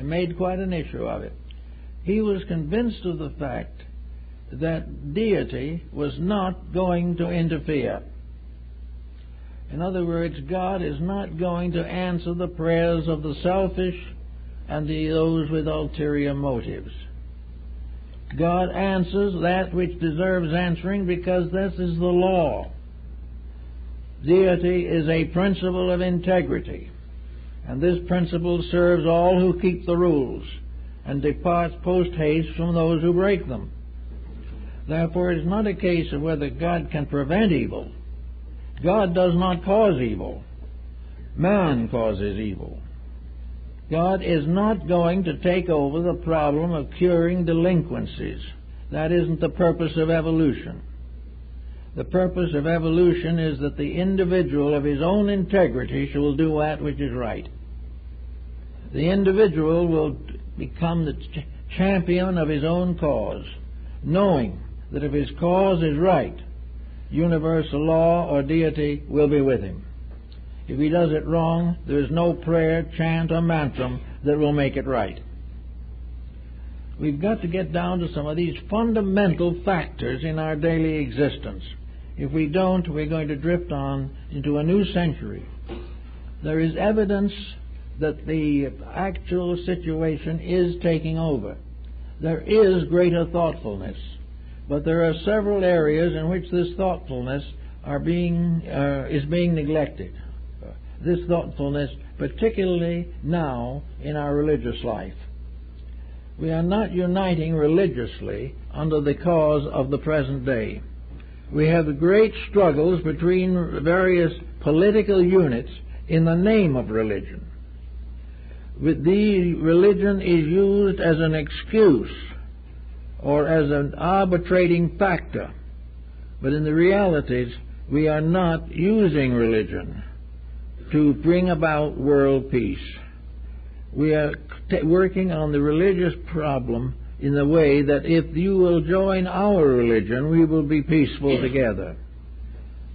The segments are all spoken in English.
and made quite an issue of it. He was convinced of the fact that deity was not going to interfere. In other words, God is not going to answer the prayers of the selfish and those with ulterior motives. God answers that which deserves answering because this is the law. Deity is a principle of integrity, and this principle serves all who keep the rules and departs post haste from those who break them. Therefore, it is not a case of whether God can prevent evil. God does not cause evil. Man causes evil. God is not going to take over the problem of curing delinquencies. That isn't the purpose of evolution. The purpose of evolution is that the individual of his own integrity shall do that which is right. The individual will become the champion of his own cause, knowing that if his cause is right, universal law or deity will be with him. If he does it wrong, there is no prayer, chant, or mantra that will make it right. We've got to get down to some of these fundamental factors in our daily existence. If we don't, we're going to drift on into a new century. There is evidence that the actual situation is taking over. There is greater thoughtfulness, but there are several areas in which this thoughtfulness is being neglected. This thoughtfulness, particularly now in our religious life. We are not uniting religiously under the cause of the present day. We have great struggles between various political units in the name of religion. The religion is used as an excuse or as an arbitrating factor, but in the realities we are not using religion to bring about world peace. We are working on the religious problem in the way that if you will join our religion, we will be peaceful together.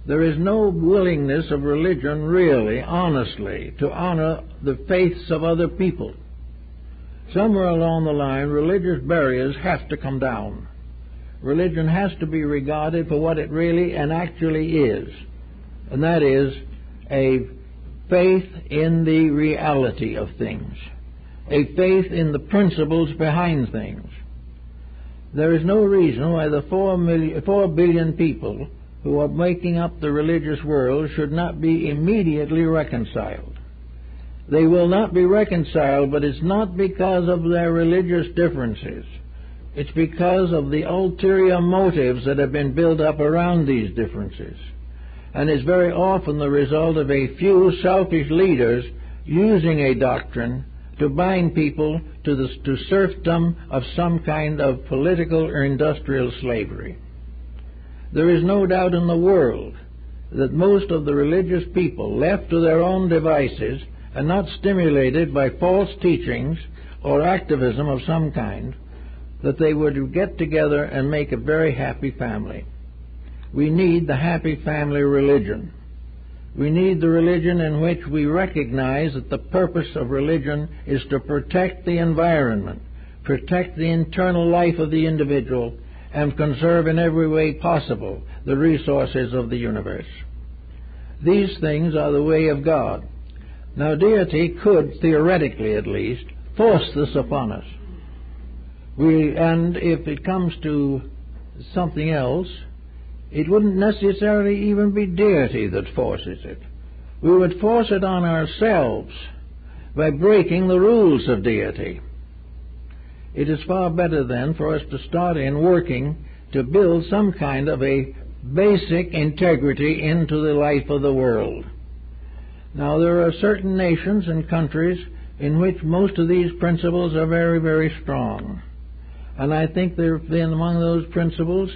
There is no willingness of religion really, honestly, to honor the faiths of other people. Somewhere along the line, religious barriers have to come down. Religion has to be regarded for what it really and actually is, and that is a faith in the reality of things, a faith in the principles behind things. There is no reason why the 4 billion people who are making up the religious world should not be immediately reconciled. They will not be reconciled, but it's not because of their religious differences. It's because of the ulterior motives that have been built up around these differences. And it's very often the result of a few selfish leaders using a doctrine to bind people to serfdom of some kind of political or industrial slavery. There is no doubt in the world that most of the religious people, left to their own devices and not stimulated by false teachings or activism of some kind, that they would get together and make a very happy family. We need the happy family religion. We need the religion in which we recognize that the purpose of religion is to protect the environment, protect the internal life of the individual, and conserve in every way possible the resources of the universe. These things are the way of God. Now, deity could, theoretically at least, force this upon us. And if it comes to something else, it wouldn't necessarily even be deity that forces it. We would force it on ourselves by breaking the rules of deity. It is far better then for us to start in working to build some kind of a basic integrity into the life of the world. Now, there are certain nations and countries in which most of these principles are very, very strong. And I think among those principles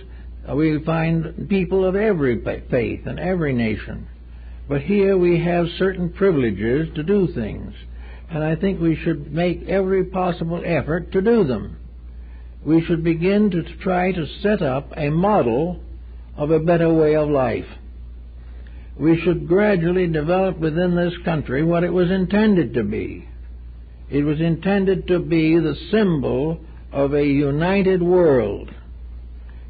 we find people of every faith and every nation. But here we have certain privileges to do things, and I think we should make every possible effort to do them. We should begin to try to set up a model of a better way of life. We should gradually develop within this country what it was intended to be, It was intended to be the symbol of a united world.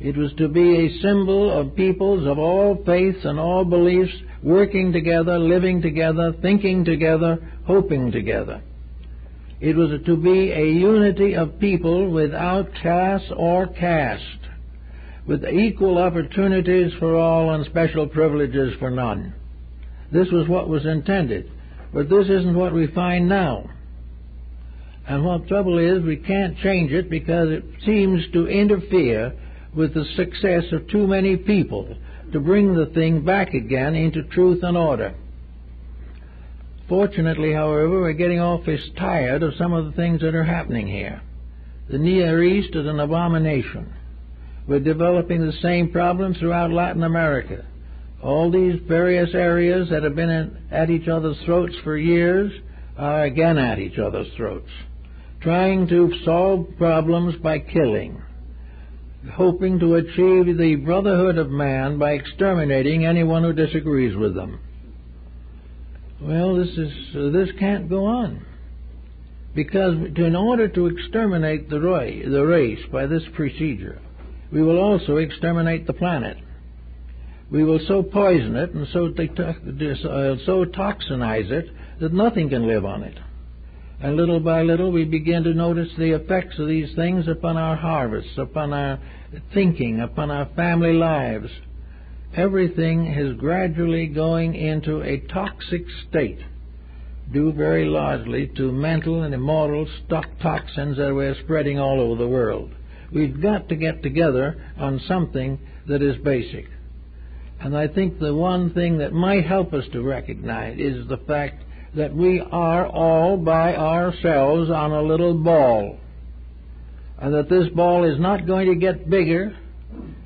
It was to be a symbol of peoples of all faiths and all beliefs working together, living together, thinking together, hoping together. It was to be a unity of people without class or caste, with equal opportunities for all and special privileges for none. This was what was intended, but this isn't what we find now. And what trouble is, we can't change it because it seems to interfere with the success of too many people to bring the thing back again into truth and order. Fortunately, however, we're getting awfully tired of some of the things that are happening here. The Near East is an abomination. We're developing the same problem throughout Latin America. All these various areas that have been at each other's throats for years are again at each other's throats, trying to solve problems by killing, hoping to achieve the brotherhood of man by exterminating anyone who disagrees with them. Well, this can't go on, because in order to exterminate the race by this procedure, we will also exterminate the planet. We will so poison it and so toxinize it that nothing can live on it. And little by little we begin to notice the effects of these things upon our harvests, upon our thinking, upon our family lives. Everything is gradually going into a toxic state, due very largely to mental and immoral toxins that we're spreading all over the world. We've got to get together on something that is basic. And I think the one thing that might help us to recognize is the fact that we are all by ourselves on a little ball, and that this ball is not going to get bigger,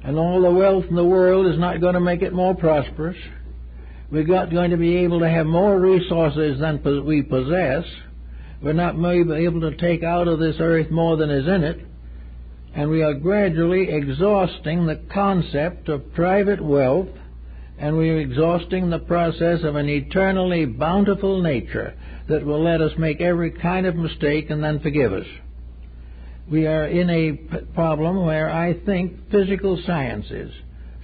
and all the wealth in the world is not going to make it more prosperous. We're not going to be able to have more resources than we possess. We're not able to take out of this earth more than is in it, and we are gradually exhausting the concept of private wealth, and we are exhausting the process of an eternally bountiful nature that will let us make every kind of mistake and then forgive us. We are in a problem where I think physical sciences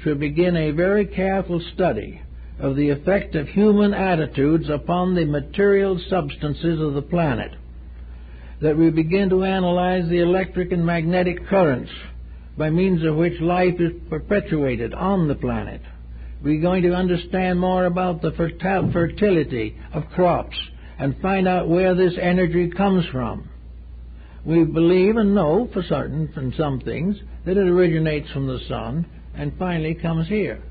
should begin a very careful study of the effect of human attitudes upon the material substances of the planet, that we begin to analyze the electric and magnetic currents by means of which life is perpetuated on the planet. We're going to understand more about the fertility of crops and find out where this energy comes from. We believe and know for certain from some things that it originates from the sun and finally comes here.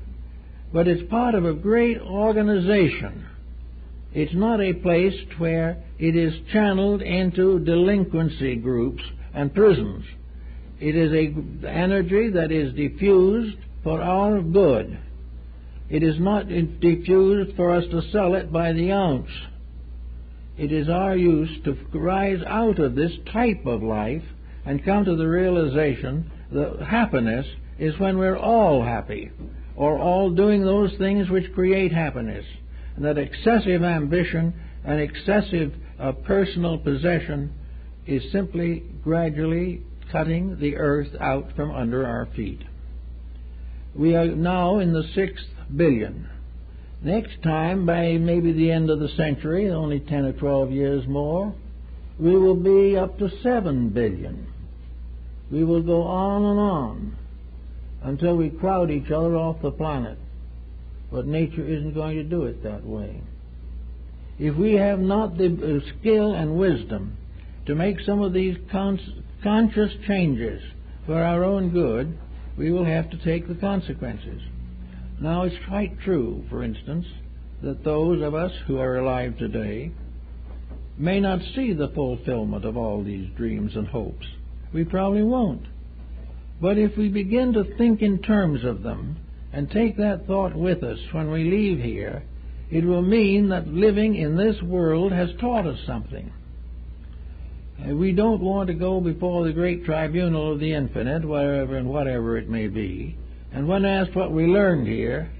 But it's part of a great organization. It's not a place where it is channeled into delinquency groups and prisons. It is an energy that is diffused for our good. It is not diffused for us to sell it by the ounce. It is our use to rise out of this type of life and come to the realization that happiness is when we're all happy, or all doing those things which create happiness, and that excessive ambition and excessive personal possession is simply gradually cutting the earth out from under our feet. We are now in the 6th billion. Next time, by maybe the end of the century, only 10 or 12 years more, we will be up to 7 billion. We will go on and on until we crowd each other off the planet. But nature isn't going to do it that way. If we have not the skill and wisdom to make some of these conscious changes for our own good, we will have to take the consequences. Now, it's quite true, for instance, that those of us who are alive today may not see the fulfillment of all these dreams and hopes. We probably won't. But if we begin to think in terms of them and take that thought with us when we leave here, it will mean that living in this world has taught us something. We don't want to go before the great tribunal of the infinite, wherever and whatever it may be, and when asked what we learned here,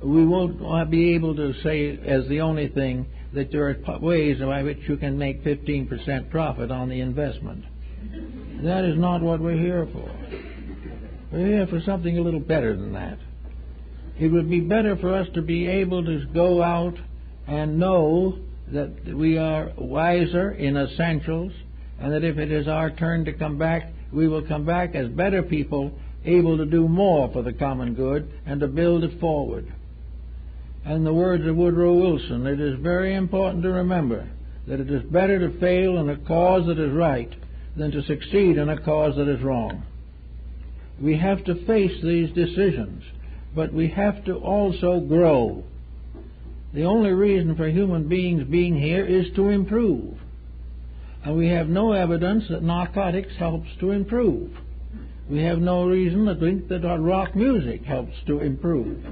we won't be able to say as the only thing that there are ways by which you can make 15% profit on the investment. That is not what we're here for. We're here for something a little better than that. It would be better for us to be able to go out and know that we are wiser in essentials, and that if it is our turn to come back, we will come back as better people, able to do more for the common good and to build it forward. And in the words of Woodrow Wilson, it is very important to remember that it is better to fail in a cause that is right than to succeed in a cause that is wrong. We have to face these decisions, but we have to also grow. The only reason for human beings being here is to improve. And we have no evidence that narcotics helps to improve. We have no reason to think that our rock music helps to improve.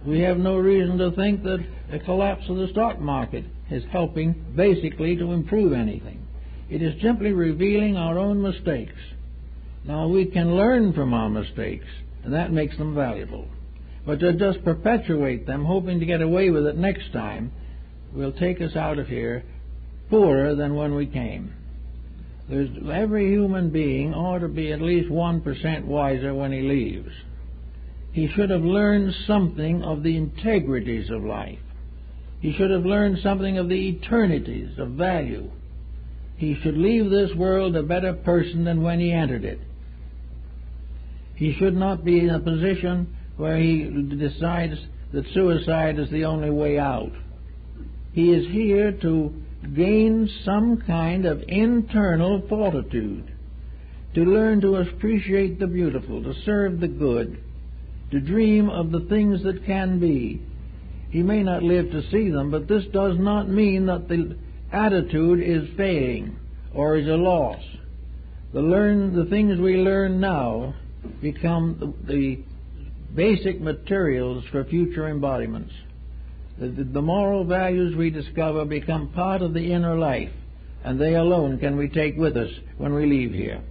We have no reason to think that the collapse of the stock market is helping basically to improve anything. It is simply revealing our own mistakes. Now, we can learn from our mistakes, and that makes them valuable. But to just perpetuate them, hoping to get away with it next time, will take us out of here poorer than when we came. Every human being ought to be at least 1% wiser when he leaves. He should have learned something of the integrities of life. He should have learned something of the eternities of value. He should leave this world a better person than when he entered it. He should not be in a position where he decides that suicide is the only way out. He is here to gain some kind of internal fortitude, to learn to appreciate the beautiful, to serve the good, to dream of the things that can be. He may not live to see them, but this does not mean that the attitude is failing or is a loss. The things we learn now become the basic materials for future embodiments. The moral values we discover become part of the inner life, and they alone can we take with us when we leave here.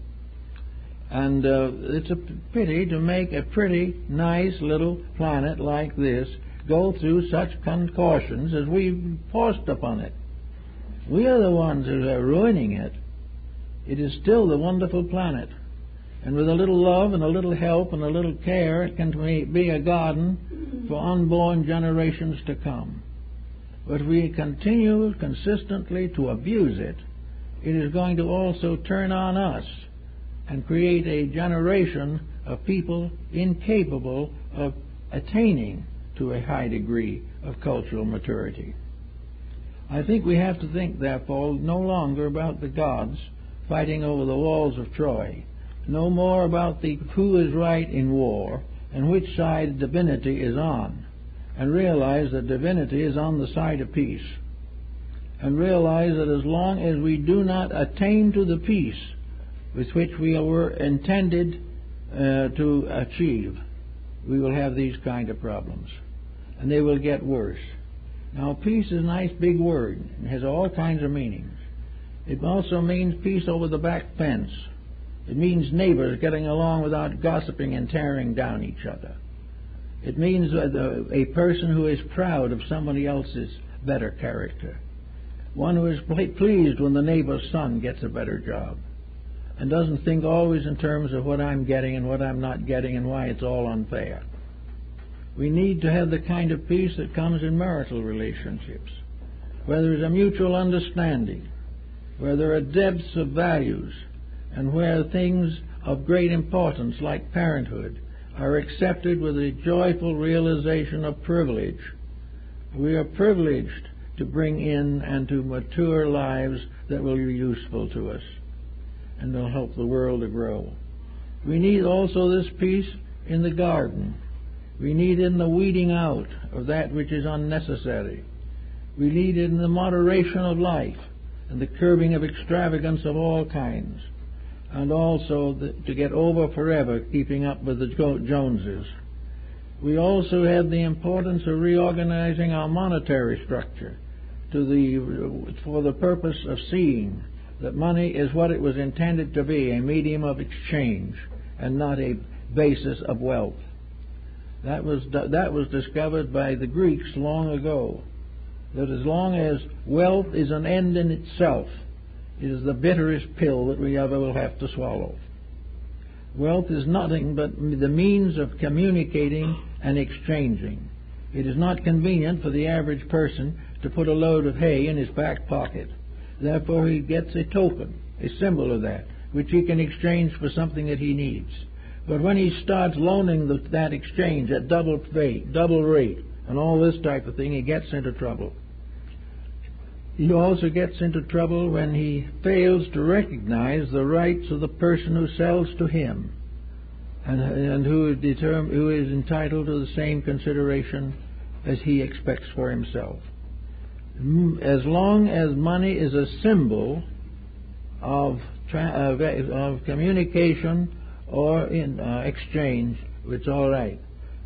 And it's a pity to make a pretty nice little planet like this go through such contortions as we've forced upon it. We are the ones who are ruining it. It is still the wonderful planet. And with a little love and a little help and a little care, it can be a garden for unborn generations to come. But if we continue consistently to abuse it, it is going to also turn on us and create a generation of people incapable of attaining to a high degree of cultural maturity. I think we have to think, therefore, no longer about the gods fighting over the walls of Troy, no more about who is right in war and which side divinity is on, and realize that divinity is on the side of peace, and realize that as long as we do not attain to the peace with which we were intended to achieve, we will have these kind of problems, and they will get worse. Now, peace is a nice big word. It has all kinds of meanings. It also means peace over the back fence. It means neighbors getting along without gossiping and tearing down each other. It means a person who is proud of somebody else's better character. One who is pleased when the neighbor's son gets a better job and doesn't think always in terms of what I'm getting and what I'm not getting and why it's all unfair. We need to have the kind of peace that comes in marital relationships, where there is a mutual understanding, where there are depths of values, and where things of great importance like parenthood are accepted with a joyful realization of privilege. We are privileged to bring in and to mature lives that will be useful to us and will help the world to grow. We need also this peace in the garden. We need it in the weeding out of that which is unnecessary. We need it in the moderation of life and the curbing of extravagance of all kinds, and also to get over forever keeping up with the Joneses. We also have the importance of reorganizing our monetary structure for the purpose of seeing that money is what it was intended to be, a medium of exchange and not a basis of wealth. That was discovered by the Greeks long ago. that as long as wealth is an end in itself, it is the bitterest pill that we ever will have to swallow. Wealth is nothing but the means of communicating and exchanging. It is not convenient for the average person to put a load of hay in his back pocket. Therefore he gets a token, a symbol of that, which he can exchange for something that he needs. But when he starts loaning that exchange at double rate, and all this type of thing, he gets into trouble. He also gets into trouble when he fails to recognize the rights of the person who sells to him, and who is entitled to the same consideration as he expects for himself. As long as money is a symbol of communication or in exchange, it's all right.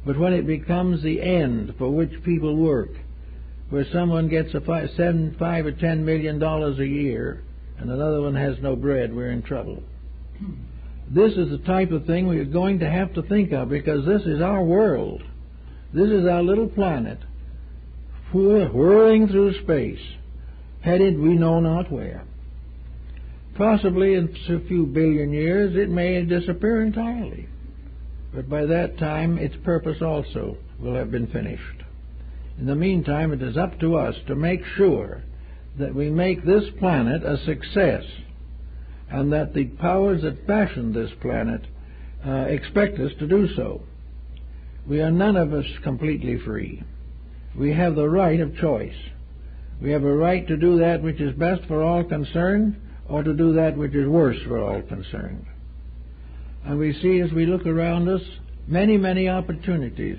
But when it becomes the end for which people work, where someone gets $5 or $10 million a year and another one has no bread, we're in trouble. This is the type of thing we're going to have to think of, because this is our world. This is our little planet, whirling through space, headed we know not where. Possibly in a few billion years it may disappear entirely, but by that time its purpose also will have been finished. In the meantime, it is up to us to make sure that we make this planet a success, and that the powers that fashioned this planet expect us to do so. We are none of us completely free. We have the right of choice. We have a right to do that which is best for all concerned, or to do that which is worse for all concerned. And we see, as we look around us, many, many opportunities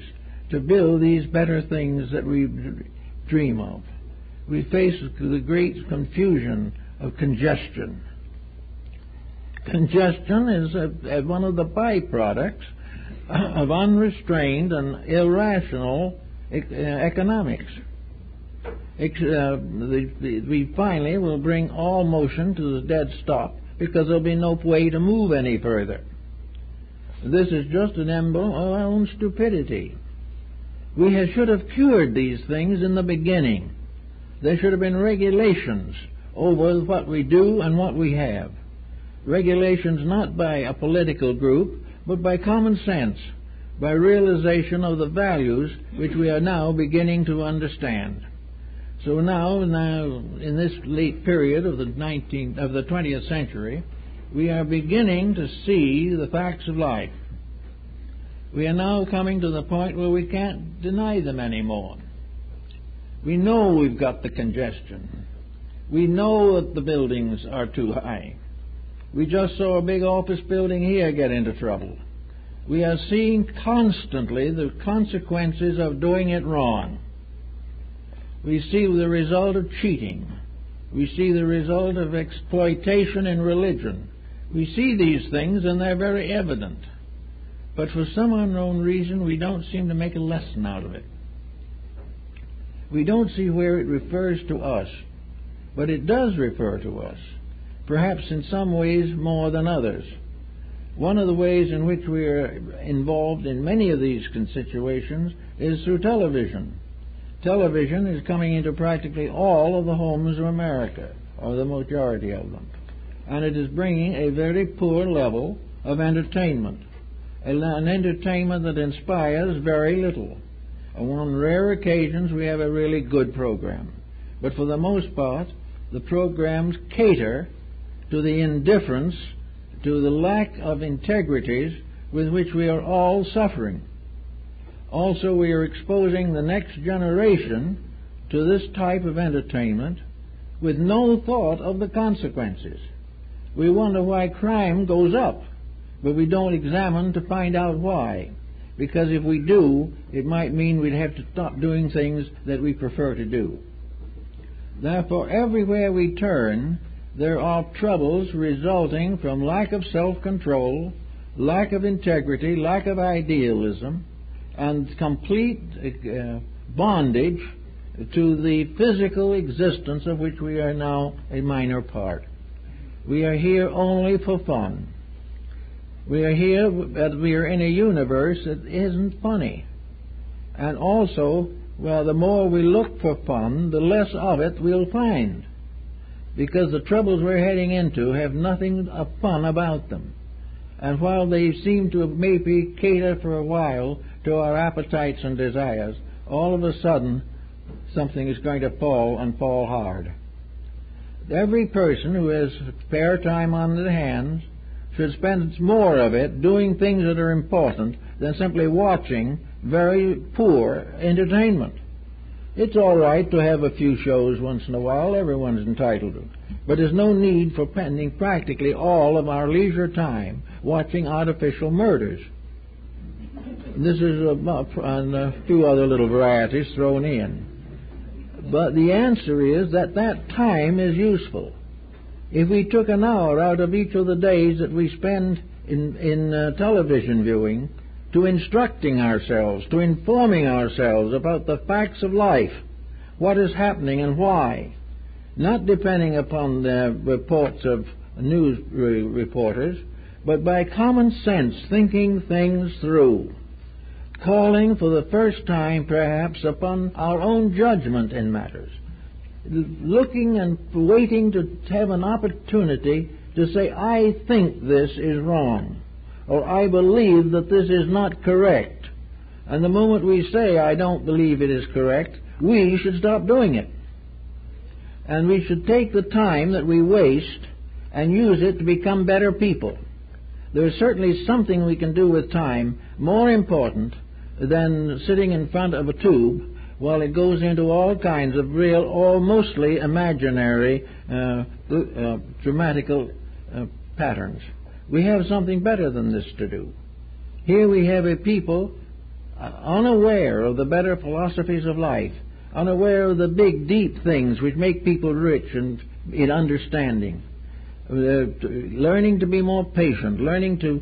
to build these better things that we dream of. We face the great confusion of congestion. Congestion is one of the byproducts of unrestrained and irrational economics. We finally will bring all motion to the dead stop, because there will be no way to move any further. This is just an emblem of our own stupidity. We should have cured these things in the beginning. There should have been regulations over what we do and what we have. Regulations not by a political group, but by common sense, by realization of the values which we are now beginning to understand. So now in this late period of the 20th century, we are beginning to see the facts of life. We are now coming to the point where we can't deny them anymore. We know we've got the congestion. We know that the buildings are too high. We just saw a big office building here get into trouble. We are seeing constantly the consequences of doing it wrong. We see the result of cheating. We see the result of exploitation in religion. We see these things, and they're very evident. But for some unknown reason, we don't seem to make a lesson out of it. We don't see where it refers to us, but it does refer to us, perhaps in some ways more than others. One of the ways in which we are involved in many of these situations is through television. Television is coming into practically all of the homes of America, or the majority of them, and it is bringing a very poor level of entertainment, an entertainment that inspires very little. On rare occasions we have a really good program, but for the most part the programs cater to the indifference, to the lack of integrities with which we are all suffering. Also, we are exposing the next generation to this type of entertainment with no thought of the consequences. We wonder why crime goes up, but we don't examine to find out why. Because if we do, it might mean we'd have to stop doing things that we prefer to do. Therefore, everywhere we turn, there are troubles resulting from lack of self-control, lack of integrity, lack of idealism, and complete bondage to the physical existence of which we are now a minor part. We are here only for fun. We are here, but we are in a universe that isn't funny. And also, Well, the more we look for fun, the less of it we'll find, because the troubles we're heading into have nothing of fun about them. And while they seem to maybe cater for a while to our appetites and desires, all of a sudden something is going to fall, and fall hard. Every person who has spare time on their hands should spend more of it doing things that are important than simply watching very poor entertainment. It's all right to have a few shows once in a while. Everyone's entitled to. But there's no need for spending practically all of our leisure time watching artificial murders. This is and a few other little varieties thrown in. But the answer is that that time is useful. If we took an hour out of each of the days that we spend in television viewing to instructing ourselves, to informing ourselves about the facts of life, what is happening and why, not depending upon the reports of news reporters, but by common sense, thinking things through, calling for the first time perhaps upon our own judgment in matters, looking and waiting to have an opportunity to say, I think this is wrong, or I believe that this is not correct. And the moment we say, I don't believe it is correct, we should stop doing it. And we should take the time that we waste and use it to become better people. There is certainly something we can do with time more important than sitting in front of a tube while it goes into all kinds of real or mostly imaginary dramatical patterns. We have something better than this to do. Here we have a people unaware of the better philosophies of life, unaware of the big, deep things which make people rich and in understanding, learning to be more patient, learning to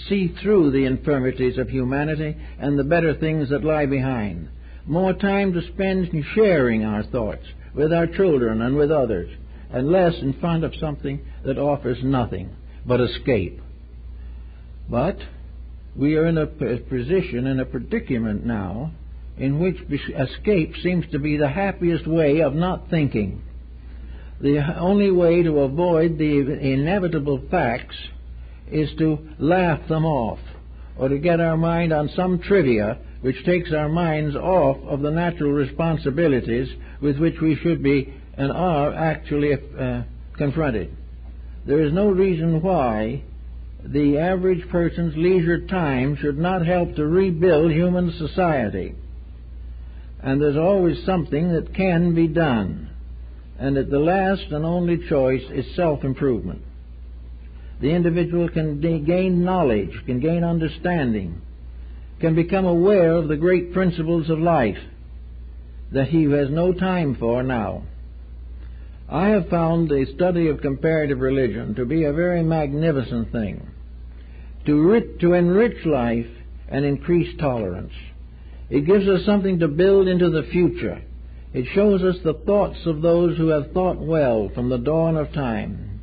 see through the infirmities of humanity and the better things that lie behind. More time to spend in sharing our thoughts with our children and with others, and less in front of something that offers nothing but escape. But we are in a position, in a predicament now, in which escape seems to be the happiest way of not thinking. The only way to avoid the inevitable facts is to laugh them off, or to get our mind on some trivia which takes our minds off of the natural responsibilities with which we should be and are actually confronted. There is no reason why the average person's leisure time should not help to rebuild human society. And there's always something that can be done. And that the last and only choice is self-improvement. The individual can gain knowledge, can gain understanding, can become aware of the great principles of life that he has no time for now. I have found the study of comparative religion to be a very magnificent thing, to enrich life and increase tolerance. It gives us something to build into the future. It shows us the thoughts of those who have thought well from the dawn of time.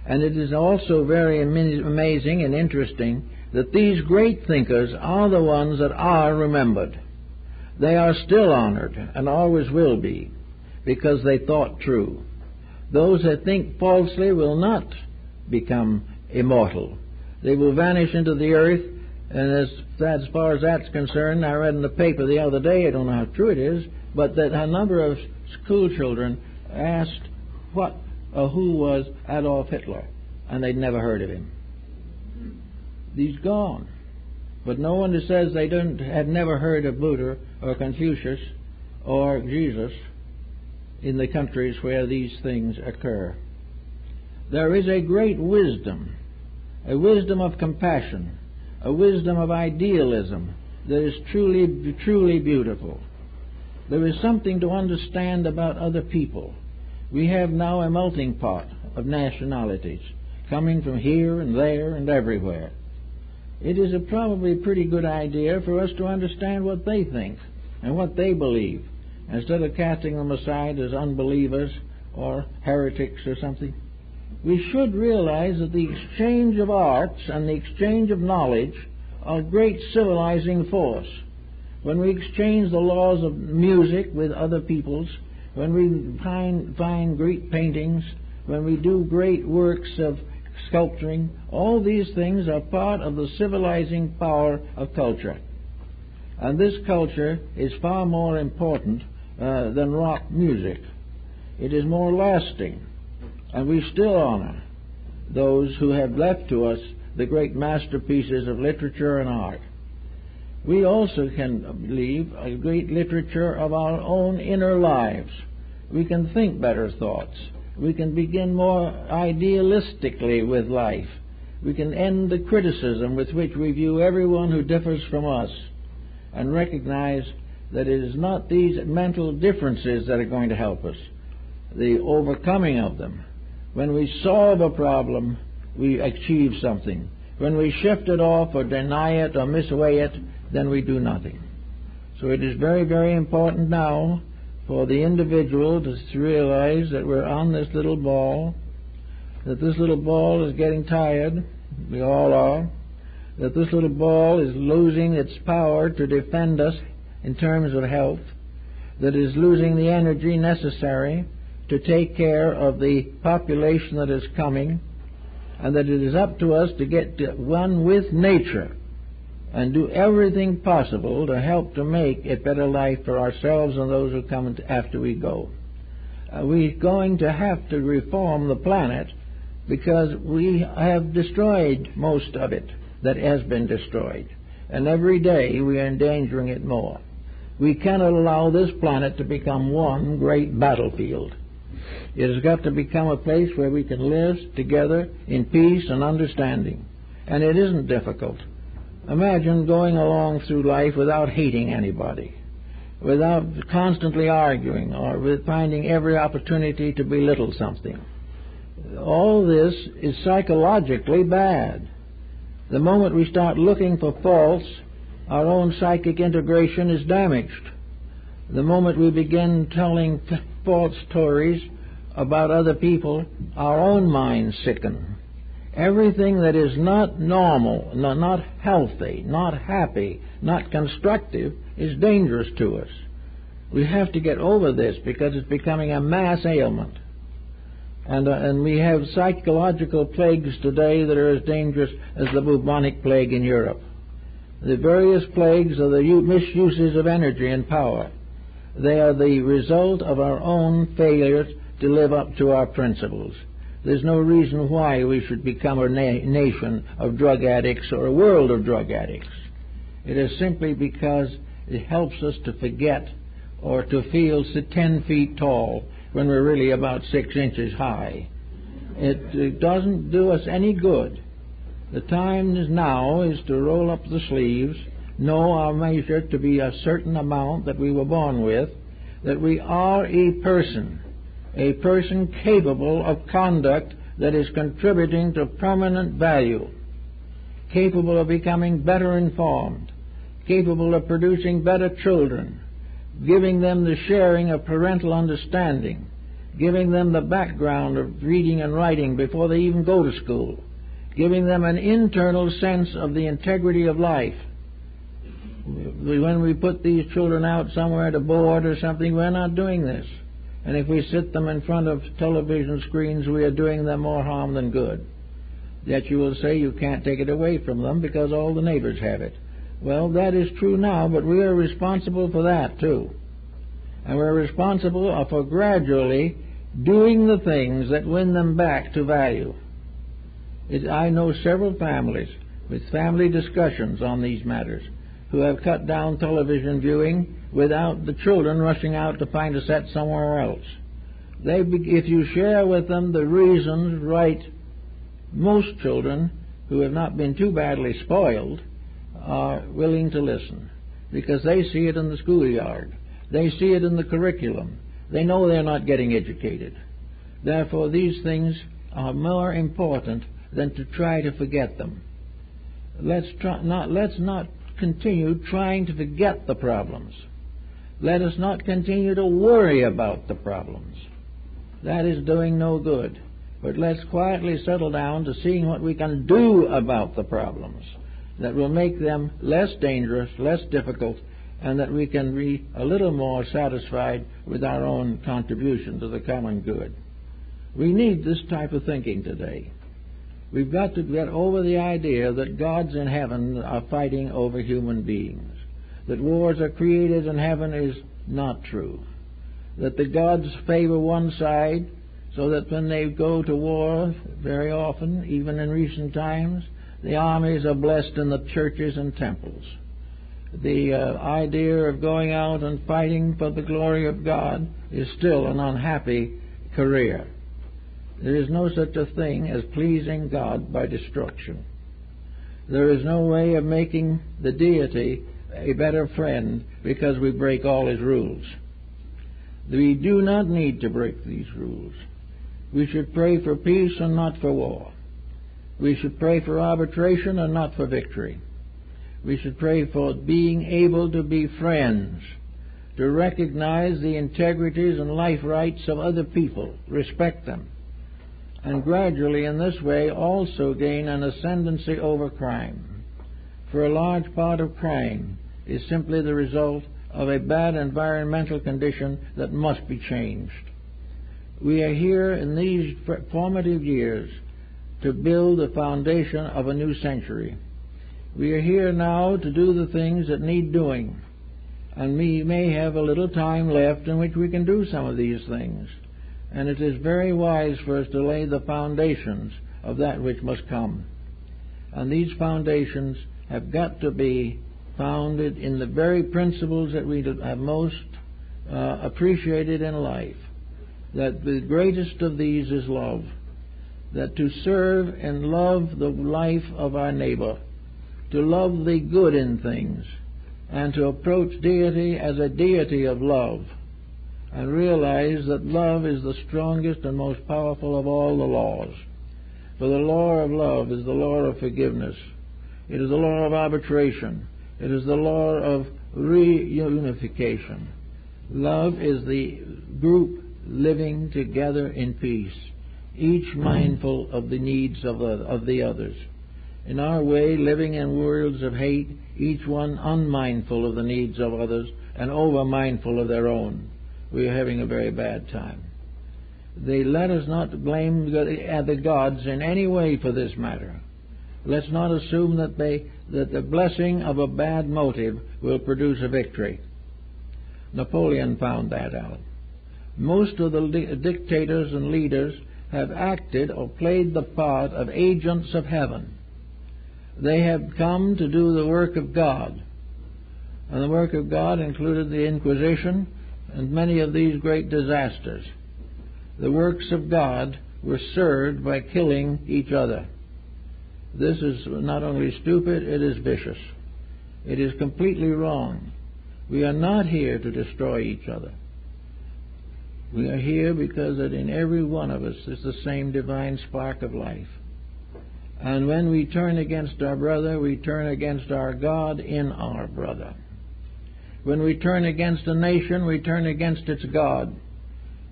And it is also very amazing and interesting that these great thinkers are the ones that are remembered. They are still honored and always will be, because they thought true. Those that think falsely will not become immortal. They will vanish into the earth, and as far as that's concerned, I read in the paper the other day, I don't know how true it is, but that a number of school children asked who was Adolf Hitler, and they'd never heard of him. He's gone. But no one that says they had never heard of Buddha or Confucius or Jesus in the countries where these things occur. There is a great wisdom, a wisdom of compassion, a wisdom of idealism that is truly, truly beautiful. There is something to understand about other people. We have now a melting pot of nationalities coming from here and there and everywhere. It is probably a pretty good idea for us to understand what they think and what they believe, instead of casting them aside as unbelievers or heretics or something. We should realize that the exchange of arts and the exchange of knowledge are a great civilizing force. when we exchange the laws of music with other peoples, when we find great paintings, when we do great works of sculpturing, all these things are part of the civilizing power of culture. And this culture is far more important than rock music. It is more lasting, and we still honor those who have left to us the great masterpieces of literature and art. We also can believe a great literature of our own inner lives. We can think better thoughts. We can begin more idealistically with life. We can end the criticism with which we view everyone who differs from us, and recognize that it is not these mental differences that are going to help us, the overcoming of them. When we solve a problem, we achieve something. When we shift it off or deny it or misweigh it, then we do nothing. So it is very, very important now for the individual to realize that we're on this little ball, that this little ball is getting tired, we all are, that this little ball is losing its power to defend us in terms of health, that it is losing the energy necessary to take care of the population that is coming, and that it is up to us to get one with nature and do everything possible to help to make a better life for ourselves and those who come after we go. We're going to have to reform the planet because we have destroyed most of it that has been destroyed, and every day we are endangering it more. We cannot allow this planet to become one great battlefield. It has got to become a place where we can live together in peace and understanding. And it isn't difficult. Imagine going along through life without hating anybody, without constantly arguing, or with finding every opportunity to belittle something. All this is psychologically bad. The moment we start looking for faults, our own psychic integration is damaged. The moment we begin telling false stories about other people, our own minds sicken. Everything that is not normal, not healthy, not happy, not constructive, is dangerous to us. We have to get over this because it's becoming a mass ailment. And we have psychological plagues today that are as dangerous as the bubonic plague in Europe. The various plagues are the misuses of energy and power. They are the result of our own failures to live up to our principles. There's no reason why we should become a nation of drug addicts or a world of drug addicts. It is simply because it helps us to forget or to feel 10 feet tall when we're really about 6 inches high. It doesn't do us any good. The time now is to roll up the sleeves, know our measure to be a certain amount that we were born with, that we are a person capable of conduct that is contributing to permanent value, capable of becoming better informed, capable of producing better children, giving them the sharing of parental understanding, giving them the background of reading and writing before they even go to school, giving them an internal sense of the integrity of life. When we put these children out somewhere to board or something, we're not doing this. And if we sit them in front of television screens, we are doing them more harm than good. Yet you will say you can't take it away from them because all the neighbors have it. Well, that is true now, but we are responsible for that too. And we're responsible for gradually doing the things that win them back to value. I know several families with family discussions on these matters who have cut down television viewing without the children rushing out to find a set somewhere else. If you share with them the reasons right, most children who have not been too badly spoiled are willing to listen because they see it in the schoolyard. They see it in the curriculum. They know they're not getting educated. Therefore, these things are more important than to try to forget them. Let's not continue trying to forget the problems. Let us not continue to worry about the problems. That is doing no good. But let's quietly settle down to seeing what we can do about the problems that will make them less dangerous, less difficult, and that we can be a little more satisfied with our own contribution to the common good. We need this type of thinking today. We've got to get over the idea that gods in heaven are fighting over human beings, that wars are created in heaven is not true, that the gods favor one side so that when they go to war, very often, even in recent times, the armies are blessed in the churches and temples. The idea of going out and fighting for the glory of God is still an unhappy career. There is no such a thing as pleasing God by destruction. There is no way of making the deity a better friend because we break all his rules. We do not need to break these rules. We should pray for peace and not for war. We should pray for arbitration and not for victory. We should pray for being able to be friends, to recognize the integrities and life rights of other people, respect them, and gradually in this way also gain an ascendancy over crime. For a large part of crime is simply the result of a bad environmental condition that must be changed. We are here in these formative years to build the foundation of a new century. We are here now to do the things that need doing, and we may have a little time left in which we can do some of these things. And it is very wise for us to lay the foundations of that which must come. And these foundations have got to be founded in the very principles that we have most appreciated in life. That the greatest of these is love. That to serve and love the life of our neighbor, to love the good in things, and to approach deity as a deity of love, and realize that love is the strongest and most powerful of all the laws. For the law of love is the law of forgiveness. It is the law of arbitration. It is the law of reunification. Love is the group living together in peace, each mindful of the needs of the others. In our way, living in worlds of hate, each one unmindful of the needs of others and over-mindful of their own, we are having a very bad time. They let us not blame the gods in any way for this matter. Let's not assume that the blessing of a bad motive will produce a victory. Napoleon found that out. Most of the dictators and leaders have acted or played the part of agents of heaven. They have come to do the work of God. And the work of God included the Inquisition and many of these great disasters. The works of God were served by killing each other. This is not only stupid, it is vicious. It is completely wrong. We are not here to destroy each other. We are here because that in every one of us is the same divine spark of life. And when we turn against our brother, we turn against our God in our brother. When we turn against a nation, we turn against its God.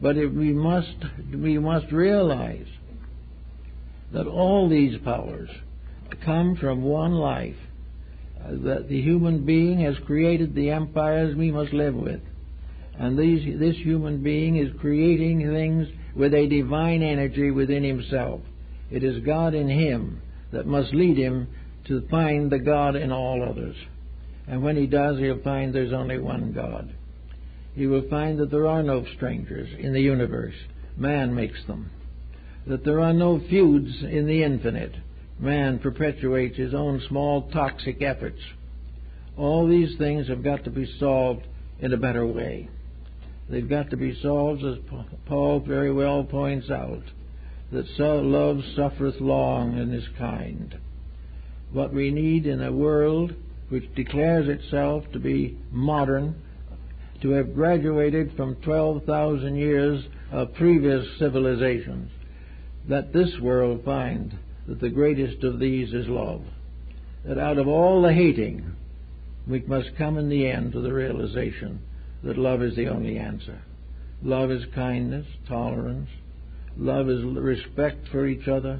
But we must realize that all these powers come from one life, that the human being has created the empires we must live with. And this human being is creating things with a divine energy within himself. It is God in him that must lead him to find the God in all others. And when he does, he'll find there's only one God. He will find that there are no strangers in the universe. Man makes them. That there are no feuds in the infinite. Man perpetuates his own small toxic efforts. All these things have got to be solved in a better way. They've got to be solved, as Paul very well points out, that love suffereth long and is kind. What we need in a world which declares itself to be modern, to have graduated from 12,000 years of previous civilizations, that this world find that the greatest of these is love. That out of all the hating, we must come in the end to the realization that love is the only answer. Love is kindness, tolerance. Love is respect for each other.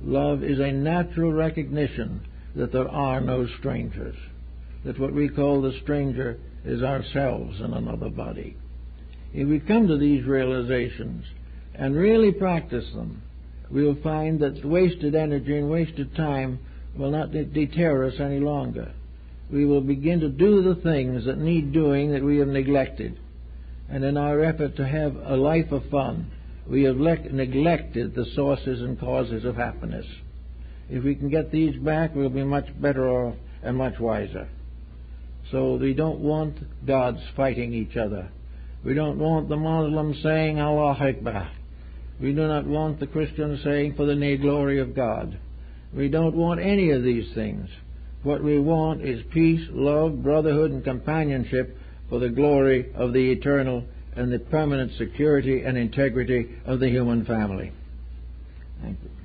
Love is a natural recognition that there are no strangers. that what we call the stranger is ourselves in another body. If we come to these realizations and really practice them, we'll find that wasted energy and wasted time will not deter us any longer. We will begin to do the things that need doing that we have neglected. And in our effort to have a life of fun, we have neglected the sources and causes of happiness. If we can get these back, we'll be much better off and much wiser. So we don't want gods fighting each other. We don't want the Muslims saying Allah Akbar. We do not want the Christians saying for the glory of God. We don't want any of these things. What we want is peace, love, brotherhood, and companionship for the glory of the eternal and the permanent security and integrity of the human family. Thank you.